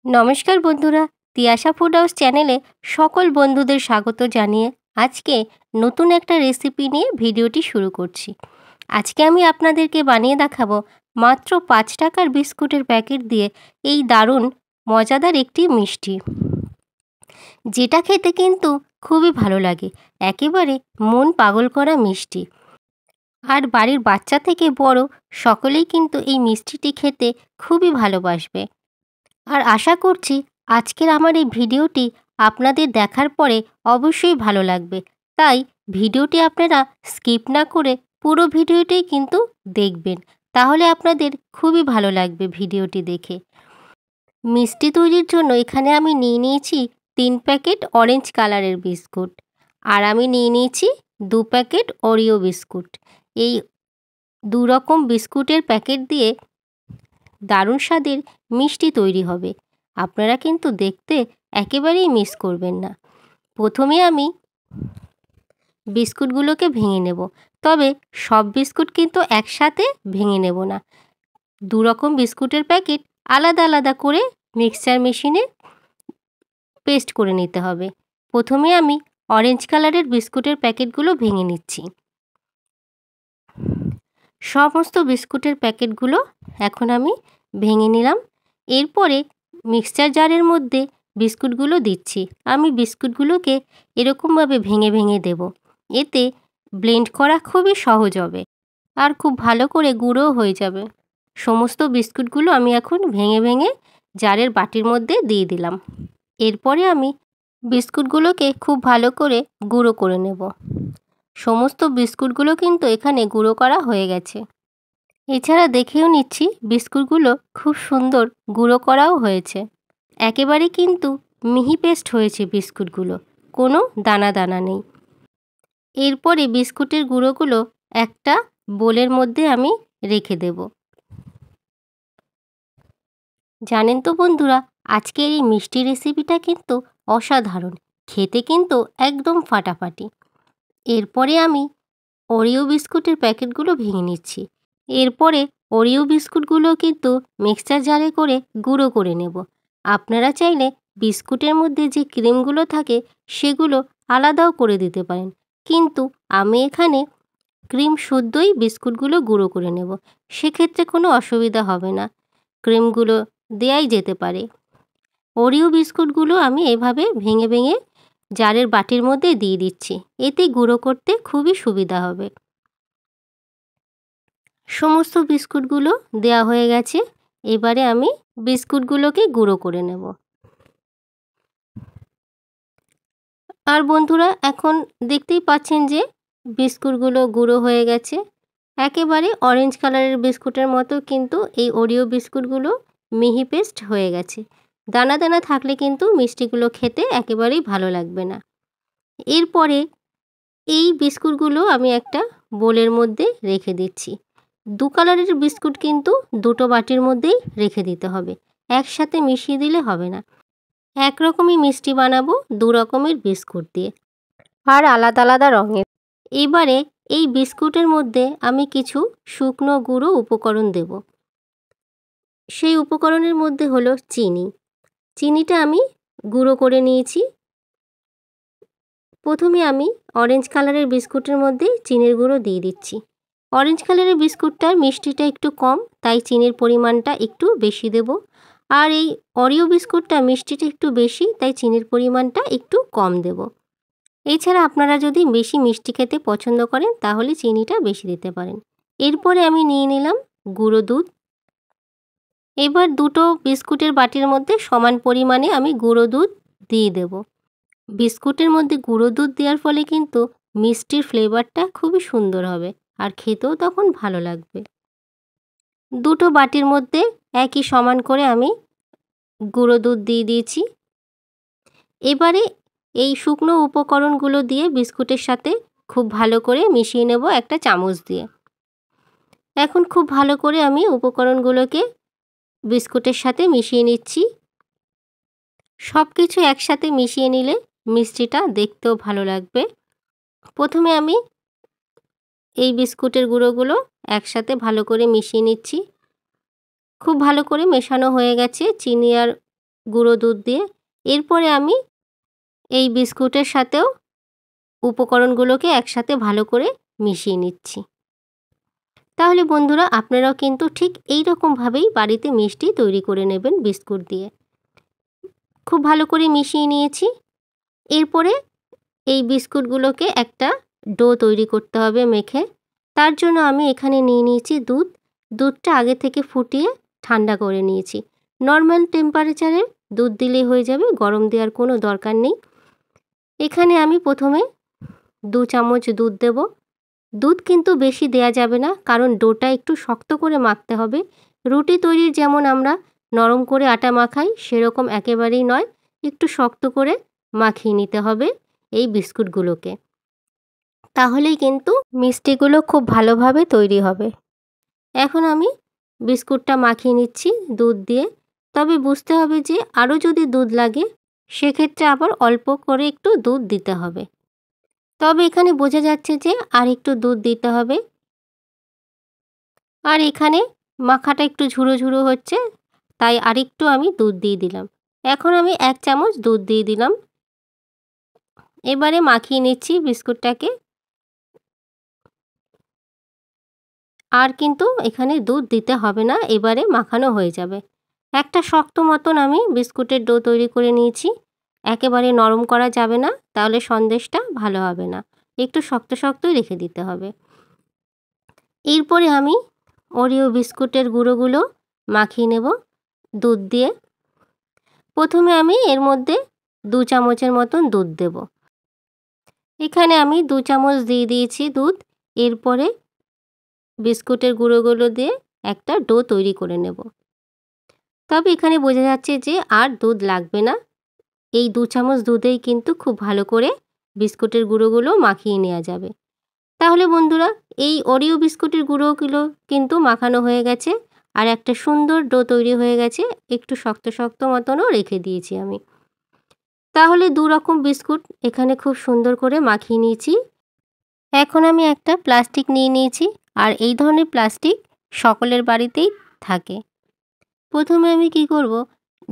নমস্কার বন্ধুরা, Tiyasha food house চ্যানেলে সকল বন্ধুদের স্বাগত জানিয়ে আজকে নতুন একটা রেসিপি নিয়ে ভিডিওটি শুরু করছি। আজকে আমি আপনাদেরকে বানিয়ে দেখাবো মাত্র 5 টাকার বিস্কুটের প্যাকেট দিয়ে এই দারুণ মজাদার একটি মিষ্টি, যেটা খেতে কিন্তু খুবই ভালো লাগে। একেবারে মন পাগল করা মিষ্টি। আর বাড়ির বাচ্চা থেকে বড় সকলেই কিন্তু এই মিষ্টিটি খেতে খুবই ভালোবাসবে। আর আশা করছি আজকের আমার এই ভিডিওটি আপনাদের দেখার পরে অবশ্যই ভালো লাগবে। তাই ভিডিওটি আপনারা স্কিপ না করে পুরো ভিডিওটাই কিন্তু দেখবেন। তাহলে আপনাদের খুবই ভালো লাগবে ভিডিওটি দেখে। মিষ্টি তৈরির জন্য এখানে আমি নিয়ে নিয়েছি 3 প্যাকেট অরেঞ্জ কালারের বিস্কুট। আর আমি নিয়ে নিয়েছি 2 প্যাকেট ওরিও বিস্কুট। এই 2 রকম বিস্কুটের প্যাকেট দিয়ে দারুণ স্বাদের মিষ্টি তৈরি হবে। আপনারা কিন্তু দেখতে একেবারেই মিস করবেন না। প্রথমে আমি বিস্কুটগুলোকে ভেঙে নেব, তবে সব বিস্কুট কিন্তু একসাথে ভেঙে নেব না। 2 রকম বিস্কুটের প্যাকেট আলাদা আলাদা করে মিক্সচার মেশিনে পেস্ট করে নিতে হবে। প্রথমে আমি অরেঞ্জ কালারের বিস্কুটের প্যাকেটগুলো ভেঙে নিচ্ছি। সমস্ত বিস্কুটের প্যাকেটগুলো এখন আমি ভেঙে নিলাম। এরপরে মিক্সচার জারের মধ্যে বিস্কুটগুলো দিচ্ছি। আমি বিস্কুটগুলোকে এরকমভাবে ভেঙে ভেঙে দেব। এতে ব্লেন্ড করা খুবই সহজ হবে আর খুব ভালো করে গুঁড়োও হয়ে যাবে। সমস্ত বিস্কুটগুলো আমি এখন ভেঙে ভেঙে জারের বাটির মধ্যে দিয়ে দিলাম। এরপরে আমি বিস্কুটগুলোকে খুব ভালো করে গুঁড়ো করে নেব। সমস্ত বিস্কুটগুলো কিন্তু এখানে গুঁড়ো করা হয়ে গেছে। এছাড়া দেখেও নিচ্ছি বিস্কুটগুলো খুব সুন্দর গুঁড়ো করাও হয়েছে। একেবারে কিন্তু মিহি পেস্ট হয়েছে বিস্কুটগুলো, কোনো দানা দানা নেই। এরপরে বিস্কুটের গুঁড়োগুলো একটা বোলের মধ্যে আমি রেখে দেব। জানেন তো বন্ধুরা, আজকের এই মিষ্টি রেসিপিটা কিন্তু অসাধারণ, খেতে কিন্তু একদম ফাটাফাটি। এরপরে আমি ওরিও বিস্কুটের প্যাকেটগুলো ভেঙে নিচ্ছি। এরপরে ওরিও বিস্কুটগুলো কিন্তু মিক্সচার জারে করে গুঁড়ো করে নেব। আপনারা চাইলে বিস্কুটের মধ্যে যে ক্রিমগুলো থাকে সেগুলো আলাদাও করে দিতে পারেন, কিন্তু আমি এখানে ক্রিম শুদ্ধই বিস্কুটগুলো গুঁড়ো করে নেব। সেক্ষেত্রে কোনো অসুবিধা হবে না, ক্রিমগুলো দেয়াই যেতে পারে। ওরিও বিস্কুটগুলো আমি এভাবে ভেঙে ভেঙে জারের বাটির মধ্যে দিয়ে দিচ্ছি। এতে গুঁড়ো করতে খুবই সুবিধা হবে। সমস্ত বিস্কুটগুলো দেয়া হয়ে গেছে। এবারে আমি বিস্কুটগুলোকে গুঁড়ো করে নেব। আর বন্ধুরা, এখন দেখতেই পাচ্ছেন যে বিস্কুটগুলো গুঁড়ো হয়ে গেছে। একেবারে অরেঞ্জ কালারের বিস্কুটের মতো কিন্তু এই ওরিও বিস্কুটগুলো মিহি পেস্ট হয়ে গেছে। দানা দানা থাকলে কিন্তু মিষ্টিগুলো খেতে একেবারেই ভালো লাগবে না। এরপরে এই বিস্কুটগুলো আমি একটা বোলের মধ্যে রেখে দিচ্ছি। 2 কালারের বিস্কুট কিন্তু 2টো বাটির মধ্যেই রেখে দিতে হবে, একসাথে মিশিয়ে দিলে হবে না। একরকমই মিষ্টি বানাবো 2 রকমের বিস্কুট দিয়ে, আর আলাদা আলাদা রঙের। এবারে এই বিস্কুটের মধ্যে আমি কিছু শুকনো গুঁড়ো উপকরণ দেব। সেই উপকরণের মধ্যে হলো চিনি। চিনিটা আমি গুঁড়ো করে নিয়েছি। প্রথমে আমি অরেঞ্জ কালারের বিস্কুটের মধ্যে চিনির গুঁড়ো দিয়ে দিচ্ছি। অরেঞ্জ কালারের বিস্কুটটার মিষ্টিটা একটু কম, তাই চিনির পরিমাণটা একটু বেশি দেব। আর এই ওরিও বিস্কুটটা মিষ্টিটা একটু বেশি, তাই চিনির পরিমাণটা একটু কম দেব। এছাড়া আপনারা যদি বেশি মিষ্টি খেতে পছন্দ করেন তাহলে চিনিটা বেশি দিতে পারেন। এরপরে আমি নিয়ে নিলাম গুঁড়ো দুধ। এবার 2টো বিস্কুটের বাটির মধ্যে সমান পরিমাণে আমি গুঁড়ো দুধ দিয়ে দেব। বিস্কুটের মধ্যে গুঁড়ো দুধ দেওয়ার ফলে কিন্তু মিষ্টির ফ্লেভারটা খুবই সুন্দর হবে আর খেতেও তখন ভালো লাগবে। 2টো বাটির মধ্যে একই সমান করে আমি গুঁড়ো দুধ দিয়ে দিয়েছি। এবারে এই শুকনো উপকরণগুলো দিয়ে বিস্কুটের সাথে খুব ভালো করে মিশিয়ে নেব একটা চামচ দিয়ে। এখন খুব ভালো করে আমি উপকরণগুলোকে বিস্কুটের সাথে মিশিয়ে নিচ্ছি। সব কিছু একসাথে মিশিয়ে নিলে মিষ্টিটা দেখতেও ভালো লাগবে। প্রথমে আমি এই বিস্কুটের গুঁড়োগুলো একসাথে ভালো করে মিশিয়ে নিচ্ছি। খুব ভালো করে মেশানো হয়ে গেছে চিনি আর গুঁড়ো দুধ দিয়ে। এরপরে আমি এই বিস্কুটের সাথেও উপকরণগুলোকে একসাথে ভালো করে মিশিয়ে নিচ্ছি। তাহলে বন্ধুরা আপনারাও কিন্তু ঠিক এই রকমভাবেই বাড়িতে মিষ্টি তৈরি করে নেবেন বিস্কুট দিয়ে। খুব ভালো করে মিশিয়ে নিয়েছি। এরপরে এই বিস্কুটগুলোকে একটা ডো তৈরি করতে হবে মেখে। তার জন্য আমি এখানে নিয়ে নিয়েছি দুধ। দুধটা আগে থেকে ফুটিয়ে ঠান্ডা করে নিয়েছি। নর্মাল টেম্পারেচারে দুধ দিলেই হয়ে যাবে, গরম দেওয়ার কোনো দরকার নেই। এখানে আমি প্রথমে 2 চামচ দুধ দেব। দুধ কিন্তু বেশি দেয়া যাবে না, কারণ ডোটা একটু শক্ত করে মাখতে হবে। রুটি তৈরির যেমন আমরা নরম করে আটা মাখাই, সেরকম একেবারেই নয়, একটু শক্ত করে মাখিয়ে নিতে হবে এই বিস্কুটগুলোকে। তাহলেই কিন্তু মিষ্টিগুলো খুব ভালোভাবে তৈরি হবে। এখন আমি বিস্কুটটা মাখিয়ে নিচ্ছি দুধ দিয়ে। তবে বুঝতে হবে যে আরও যদি দুধ লাগে সেক্ষেত্রে আবার অল্প করে একটু দুধ দিতে হবে। তবে এখানে বোঝা যাচ্ছে যে আর একটু দুধ দিতে হবে। আর এখানে মাখাটা একটু ঝুরো ঝুরো হচ্ছে, তাই আরেকটু আমি দুধ দিয়ে দিলাম। এখন আমি 1 চামচ দুধ দিয়ে দিলাম। এবারে মাখিয়ে নিচ্ছি বিস্কুটটাকে। আর কিন্তু এখানে দুধ দিতে হবে না, এবারে মাখানো হয়ে যাবে। একটা শক্ত মতন আমি বিস্কুটের ডো তৈরি করে নিয়েছি। একেবারে নরম করা যাবে না, তাহলে সন্দেশটা ভালো হবে না। একটু শক্ত শক্তই রেখে দিতে হবে। এরপরে আমি ওরিও বিস্কুটের গুঁড়োগুলো মাখিয়ে নেব দুধ দিয়ে। প্রথমে আমি এর মধ্যে 2 চামচের মতন দুধ দেব। এখানে আমি 2 চামচ দিয়ে দিয়েছি দুধ। এরপরে বিস্কুটের গুঁড়োগুলো দিয়ে একটা ডো তৈরি করে নেব। তবে এখানে বোঝা যাচ্ছে যে আর দুধ লাগবে না। এই 2 চামচ দুধেই কিন্তু খুব ভালো করে বিস্কুটের গুঁড়োগুলো মাখিয়ে নেওয়া যাবে। তাহলে বন্ধুরা এই ওরিও বিস্কুটের গুঁড়োগুলো কিন্তু মাখানো হয়ে গেছে, আর একটা সুন্দর ডো তৈরি হয়ে গেছে। একটু শক্ত শক্ত মতনও রেখে দিয়েছি আমি। তাহলে 2 রকম বিস্কুট এখানে খুব সুন্দর করে মাখিয়ে নিয়েছি। এখন আমি একটা প্লাস্টিক নিয়ে নিয়েছি, আর এই ধরনের প্লাস্টিক সকলের বাড়িতেই থাকে। প্রথমে আমি কি করব,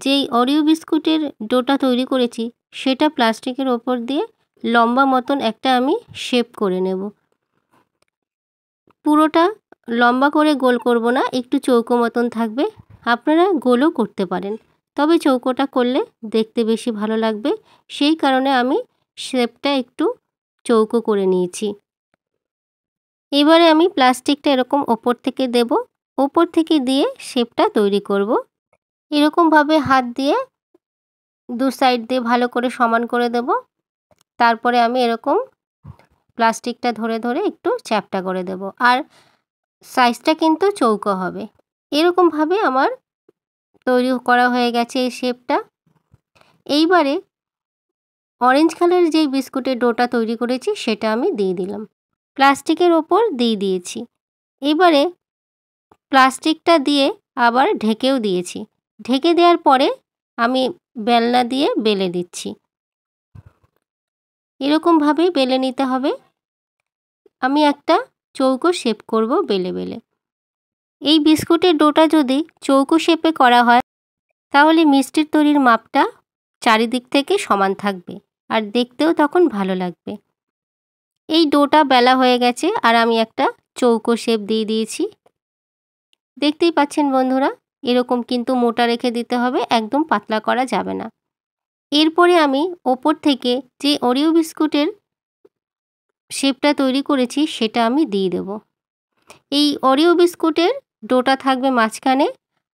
যেই ওরিও বিস্কুটের ডোটা তৈরি করেছি সেটা প্লাস্টিকের ওপর দিয়ে লম্বা মতন একটা আমি শেপ করে নেব। পুরোটা লম্বা করে গোল করব না, একটু চৌকো মতন থাকবে। আপনারা গোলও করতে পারেন, তবে চৌকোটা করলে দেখতে বেশি ভালো লাগবে, সেই কারণে আমি শেপটা একটু চৌকো করে নিয়েছি। এবারে আমি প্লাস্টিকটা এরকম ওপর থেকে দেব। ওপর থেকে দিয়ে শেপটা তৈরি করব। এরকমভাবে হাত দিয়ে 2 সাইড দিয়ে ভালো করে সমান করে দেব। তারপরে আমি এরকম প্লাস্টিকটা ধরে ধরে একটু চ্যাপ্টা করে দেব, আর সাইজটা কিন্তু চৌকো হবে। এরকমভাবে আমার তৈরি করা হয়ে গেছে এই শেপটা। এইবারে অরেঞ্জ কালারের যেই বিস্কুটের ডোটা তৈরি করেছি সেটা আমি দিয়ে দিলাম। প্লাস্টিকের ওপর দিয়ে দিয়েছি। এবারে প্লাস্টিকটা দিয়ে আবার ঢেকেও দিয়েছি। ঢেকে দেওয়ার পরে আমি বেলনা দিয়ে বেলে দিচ্ছি। এরকমভাবেই বেলে নিতে হবে। আমি একটা চৌকো শেপ করব বেলে বেলে। এই বিস্কুটের ডোটা যদি চৌকো শেপে করা হয় তাহলে মিষ্টির তৈরির মাপটা চারিদিক থেকে সমান থাকবে, আর দেখতেও তখন ভালো লাগবে। এই ডোটা বেলা হয়ে গেছে, আর আমি একটা চৌকো শেপ দিয়ে দিয়েছি। দেখতেই পাচ্ছেন বন্ধুরা, এরকম কিন্তু মোটা রেখে দিতে হবে, একদম পাতলা করা যাবে না। এরপরে আমি ওপর থেকে যে ওরিও বিস্কুটের শেপটা তৈরি করেছি সেটা আমি দিয়ে দেব। এই ওরিও বিস্কুটের ডোটা থাকবে মাঝখানে,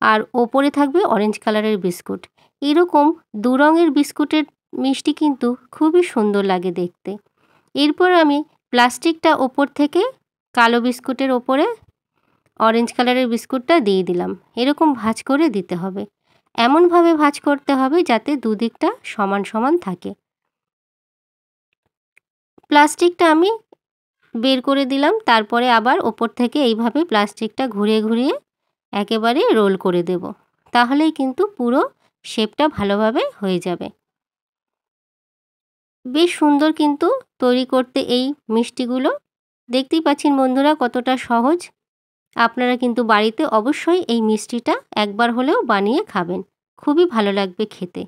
আর ওপরে থাকবে অরেঞ্জ কালারের বিস্কুট। এরকম 2 রঙের বিস্কুটের মিষ্টি কিন্তু খুবই সুন্দর লাগে দেখতে। এরপর আমি প্লাস্টিকটা ওপর থেকে কালো বিস্কুটের ওপরে অরেঞ্জ কালারের বিস্কুটটা দিয়ে দিলাম। এরকম ভাঁজ করে দিতে হবে। এমনভাবে ভাঁজ করতে হবে যাতে দুদিকটা সমান সমান থাকে। প্লাস্টিকটা আমি বের করে দিলাম, তারপরে আবার ওপর থেকে এইভাবে প্লাস্টিকটা ঘুরিয়ে ঘুরিয়ে একেবারে রোল করে দেব। তাহলেই কিন্তু পুরো শেপটা ভালোভাবে হয়ে যাবে। বেশ সুন্দর কিন্তু তৈরি করতে এই মিষ্টিগুলো। দেখতেই পাচ্ছেন বন্ধুরা কতটা সহজ। আপনারা কিন্তু বাড়িতে অবশ্যই এই মিষ্টিটা একবার হলেও বানিয়ে খাবেন। খুবই ভালো লাগবে খেতে।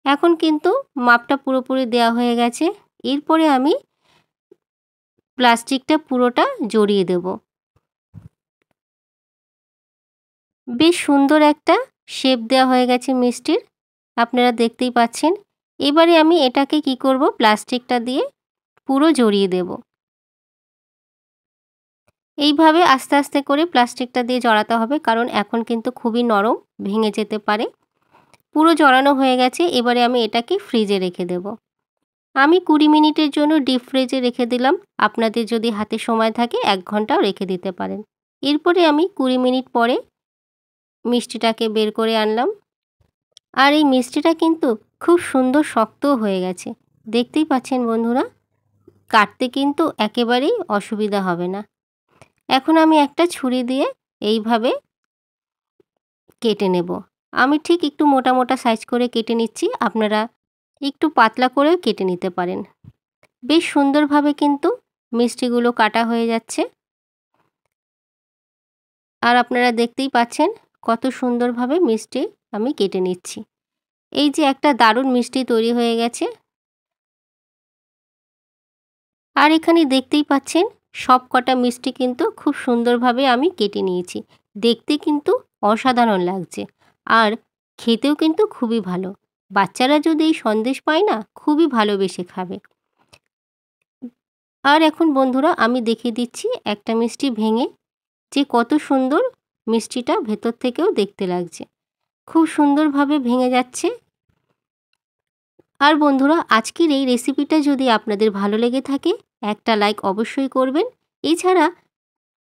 এখন কিন্তু মাপটা পুরোপুরি দেওয়া হয়ে গেছে। এরপরে আমি প্লাস্টিকটা পুরোটা জড়িয়ে দেব। বেশ সুন্দর একটা শেপ দেওয়া হয়ে গেছে মিষ্টির, আপনারা দেখতেই পাচ্ছেন। এবারে আমি এটাকে কি করব, প্লাস্টিকটা দিয়ে পুরো জড়িয়ে দেব। এইভাবে আস্তে আস্তে করে প্লাস্টিকটা দিয়ে জড়াতে হবে, কারণ এখন কিন্তু খুবই নরম, ভেঙে যেতে পারে। পুরো জড়ানো হয়ে গেছে। এবারে আমি এটাকে ফ্রিজে রেখে দেব। আমি 20 মিনিটের জন্য ডিপ ফ্রিজে রেখে দিলাম। আপনাদের যদি হাতে সময় থাকে 1 ঘন্টাও রেখে দিতে পারেন। এরপরে আমি 20 মিনিট পরে মিষ্টিটাকে বের করে আনলাম। আর এই মিষ্টিটা কিন্তু খুব সুন্দর শক্তও হয়ে গেছে। দেখতেই পাচ্ছেন বন্ধুরা, কাটতে কিন্তু একেবারেই অসুবিধা হবে না। এখন আমি একটা ছুরি দিয়ে এইভাবে কেটে নেব। আমি ঠিক একটু মোটা মোটা সাইজ করে কেটে নিচ্ছি, আপনারা একটু পাতলা করেও কেটে নিতে পারেন। বেশ সুন্দরভাবে কিন্তু মিষ্টিগুলো কাটা হয়ে যাচ্ছে। আর আপনারা দেখতেই পাচ্ছেন কত সুন্দরভাবে মিষ্টি আমি কেটে নিচ্ছি। এই যে একটা দারুণ মিষ্টি তৈরি হয়ে গেছে। আর এখানে দেখতেই পাচ্ছেন সব কটা মিষ্টি কিন্তু খুব সুন্দরভাবে আমি কেটে নিয়েছি। দেখতে কিন্তু অসাধারণ লাগছে, আর খেতেও কিন্তু খুবই ভালো। বাচ্চারা যদি এই সন্দেশ পায় না, খুবই ভালোবেসে খাবে। আর এখন বন্ধুরা আমি দেখিয়ে দিচ্ছি একটা মিষ্টি ভেঙে, যে কত সুন্দর মিষ্টিটা ভেতর থেকেও দেখতে লাগছে। খুব সুন্দরভাবে ভেঙে যাচ্ছে। আর বন্ধুরা, আজকের এই রেসিপিটা যদি আপনাদের ভালো লেগে থাকে, একটা লাইক অবশ্যই করবেন। এছাড়া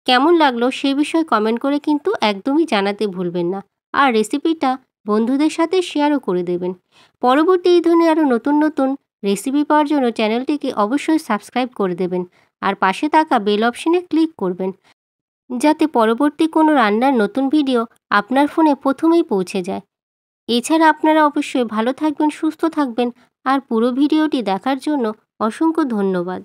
কেমন লাগলো সে বিষয়ে কমেন্ট করে কিন্তু একদমই জানাতে ভুলবেন না। আর রেসিপিটা বন্ধুদের সাথে শেয়ারও করে দেবেন। পরবর্তী এই ধরনের আরও নতুন নতুন রেসিপি পাওয়ার জন্য চ্যানেলটিকে অবশ্যই সাবস্ক্রাইব করে দেবেন। আর পাশে থাকা বেল অপশনে ক্লিক করবেন, যাতে পরবর্তী কোনো রান্নার নতুন ভিডিও আপনার ফোনে প্রথমেই পৌঁছে যায়। এছাড়া আপনারা অবশ্যই ভালো থাকবেন, সুস্থ থাকবেন। আর পুরো ভিডিওটি দেখার জন্য অসংখ্য ধন্যবাদ।